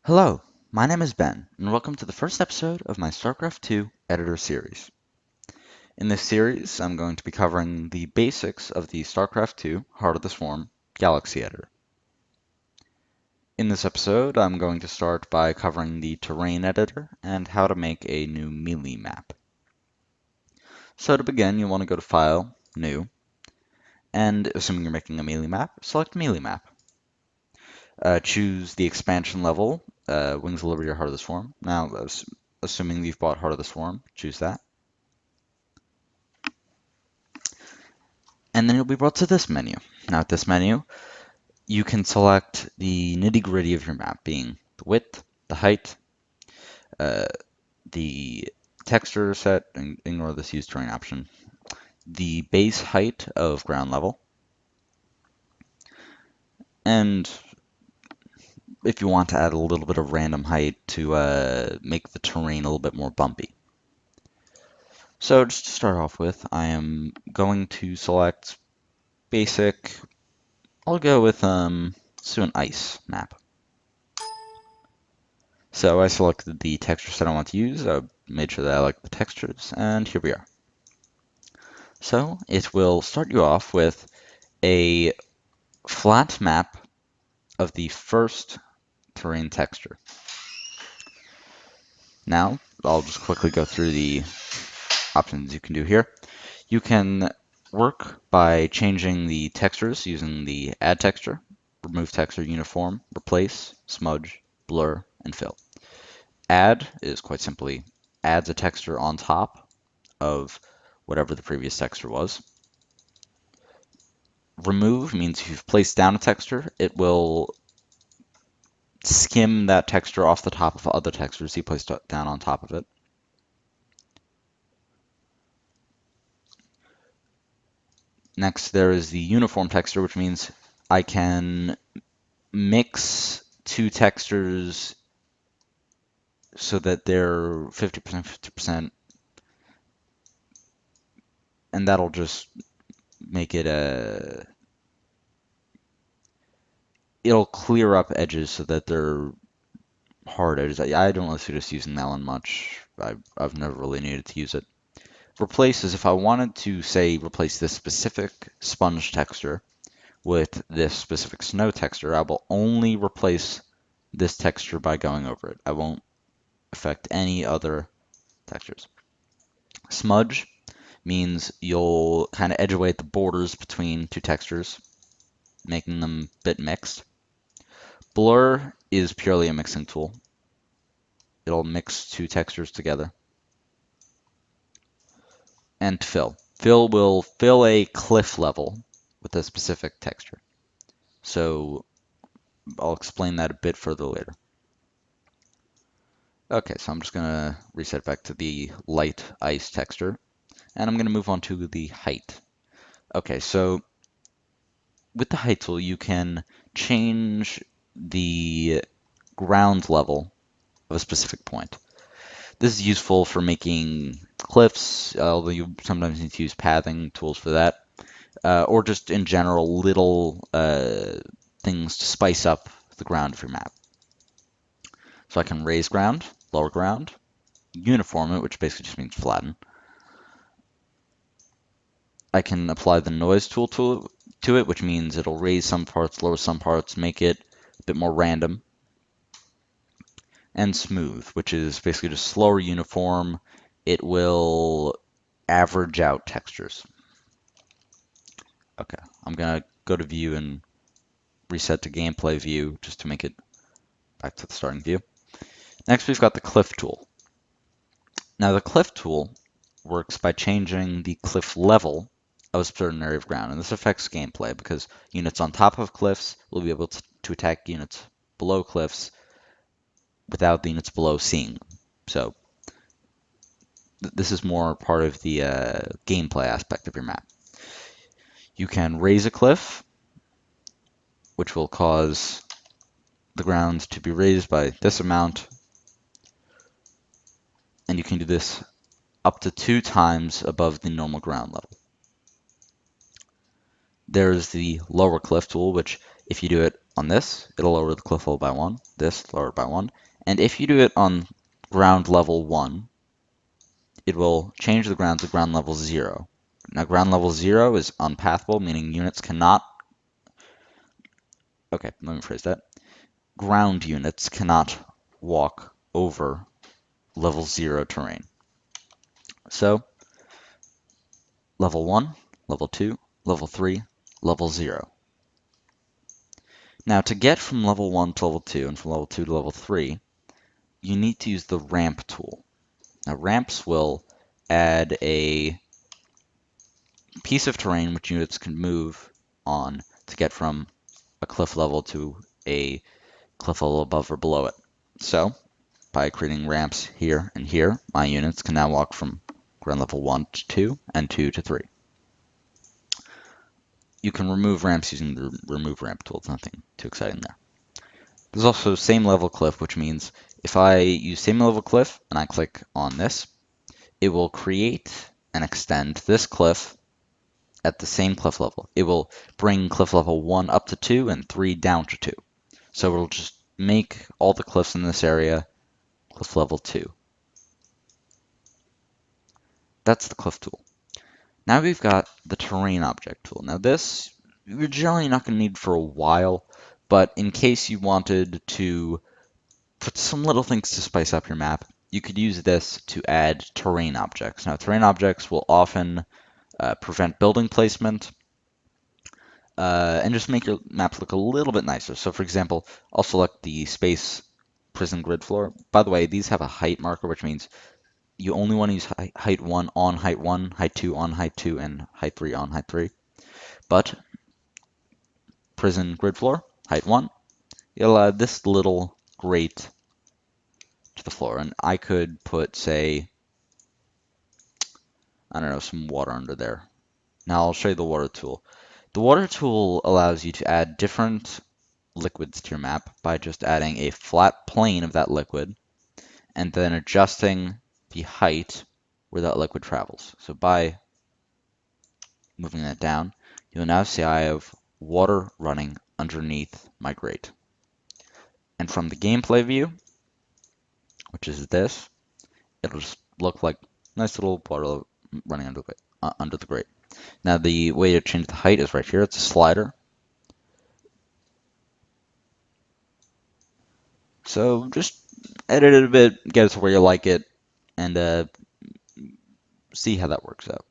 Hello, my name is Ben, and welcome to the first episode of my Starcraft II editor series. In this series, I'm going to be covering the basics of the Starcraft II Heart of the Swarm Galaxy editor. In this episode, I'm going to start by covering the terrain editor and how to make a new melee map. So to begin, you'll want to go to File, New, and assuming you're making a melee map, select Melee Map. Choose the expansion level, Wings of Liberty or Heart of the Swarm. Now, assuming you've bought Heart of the Swarm, choose that. And then you'll be brought to this menu. Now at this menu, you can select the nitty-gritty of your map, being the width, the height, uh, the texture set, and ignore this use terrain option, the base height of ground level, and if you want to add a little bit of random height to make the terrain a little bit more bumpy. So just to start off with, I am going to select basic. I'll go with an ice map. So I selected the texture set I want to use. I made sure that I like the textures, and here we are. So it will start you off with a flat map of the first terrain texture. Now, I'll just quickly go through the options you can do here. You can work by changing the textures using the Add Texture, Remove Texture, Uniform, Replace, Smudge, Blur, and Fill. Add is quite simply adds a texture on top of whatever the previous texture was. Remove means if you've placed down a texture, it will skim that texture off the top of other textures you placed down on top of it. Next, there is the uniform texture, which means I can mix two textures so that they're 50%, 50%, and that'll just make it it'll clear up edges so that they're hard edges. I don't really suggest using that one much. I've never really needed to use it. Replace is if I wanted to, say, replace this specific sponge texture with this specific snow texture, I will only replace this texture by going over it. I won't affect any other textures. Smudge means you'll kind of edge away at the borders between two textures, making them a bit mixed. Blur is purely a mixing tool. It'll mix two textures together. And fill. Fill will fill a cliff level with a specific texture. So I'll explain that a bit further later. Okay, so I'm just going to reset back to the light ice texture, and I'm going to move on to the height. Okay, so with the height tool, you can change the ground level of a specific point. This is useful for making cliffs, although you sometimes need to use pathing tools for that, or just in general little things to spice up the ground of your map. So I can raise ground, lower ground, uniform it, which basically just means flatten. I can apply the noise tool to it, which means it'll raise some parts, lower some parts, make it a bit more random. And smooth, which is basically just slower uniform. It will average out textures. Okay, I'm gonna go to view and reset to gameplay view just to make it back to the starting view. Next, we've got the cliff tool. Now, the cliff tool works by changing the cliff level of a certain area of ground, and this affects gameplay because units on top of cliffs will be able to attack units below cliffs without the units below seeing them. So this is more part of the gameplay aspect of your map. You can raise a cliff, which will cause the ground to be raised by this amount, and you can do this up to 2 times above the normal ground level. There's the lower cliff tool, which if you do it on this, it'll lower the cliff level by 1. This, lower it by 1. And if you do it on ground level 1, it will change the ground to ground level 0. Now, ground level 0 is unpathable, meaning units cannot... Okay, let me phrase that. Ground units cannot walk over level 0 terrain. So, level 1, level 2, level 3, level 0. Now, to get from level 1 to level 2 and from level 2 to level 3, you need to use the ramp tool. Now, ramps will add a piece of terrain which units can move on to get from a cliff level to a cliff level above or below it. So, by creating ramps here and here, my units can now walk from ground level 1 to 2 and 2 to 3. You can remove ramps using the remove ramp tool. It's nothing too exciting there. There's also same level cliff, which means if I use same level cliff and I click on this, it will create and extend this cliff at the same cliff level. It will bring cliff level 1 up to 2 and 3 down to 2. So it'll just make all the cliffs in this area cliff level 2. That's the cliff tool. Now we've got the terrain object tool. Now this, you're generally not going to need for a while, but in case you wanted to put some little things to spice up your map, you could use this to add terrain objects. Now terrain objects will often prevent building placement, and just make your map look a little bit nicer. So for example, I'll select the space prison grid floor. By the way, these have a height marker, which means you only want to use height 1 on height 1, height 2 on height 2, and height 3 on height 3. But prison grid floor, height 1, you'll add this little grate to the floor. And I could put, say, I don't know, some water under there. Now I'll show you the water tool. The water tool allows you to add different liquids to your map by just adding a flat plane of that liquid and then adjusting the height where that liquid travels. So by moving that down, you'll now see I have water running underneath my grate. And from the gameplay view, which is this, it'll just look like nice little water running under the grate. Now the way to change the height is right here. It's a slider. So just edit it a bit, get it to where you like it, and see how that works out.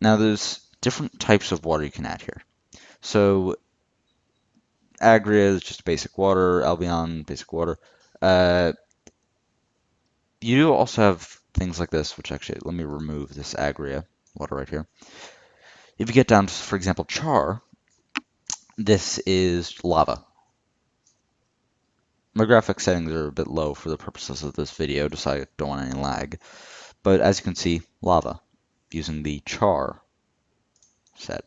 Now there's different types of water you can add here. So Agria is just basic water, Albion, basic water. You do also have things like this, which actually, let me remove this Agria water right here. If you get down to, for example, Char, this is lava. My graphics settings are a bit low for the purposes of this video, just so I don't want any lag. But as you can see, lava, using the Char set.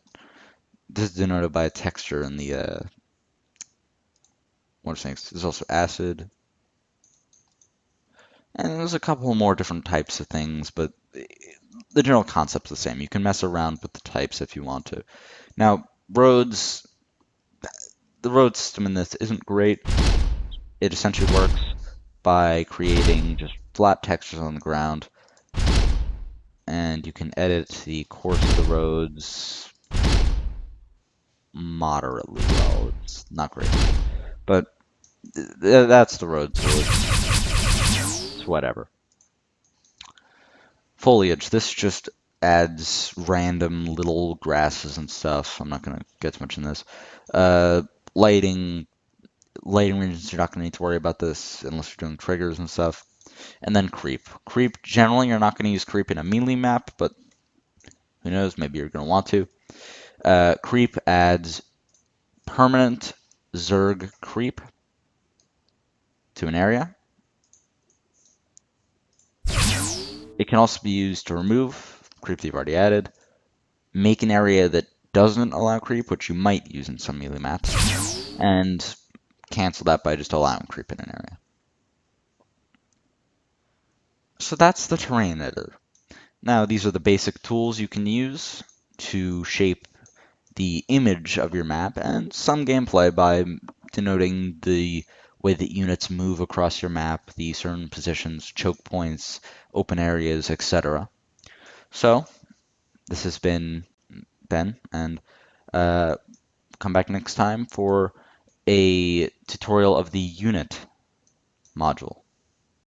This is denoted by a texture in the what things. There's also acid, and there's a couple more different types of things, but the general concept's the same. You can mess around with the types if you want to. Now, roads, the road system in this isn't great. It essentially works by creating just flat textures on the ground, and you can edit the course of the roads moderately well. It's not great, but that's the road, so it's whatever. Foliage, this just adds random little grasses and stuff. I'm not going to get too much in this. Lighting regions, you're not going to need to worry about this unless you're doing triggers and stuff. And then creep. Creep, generally you're not going to use creep in a melee map, but who knows, maybe you're going to want to. Creep adds permanent Zerg creep to an area. It can also be used to remove creep that you've already added, make an area that doesn't allow creep, which you might use in some melee maps, and cancel that by just allowing creep in an area. So that's the terrain editor. Now these are the basic tools you can use to shape the image of your map and some gameplay by denoting the way that units move across your map, the certain positions, choke points, open areas, etc. So, this has been Ben, and uh, come back next time for a tutorial of the unit module.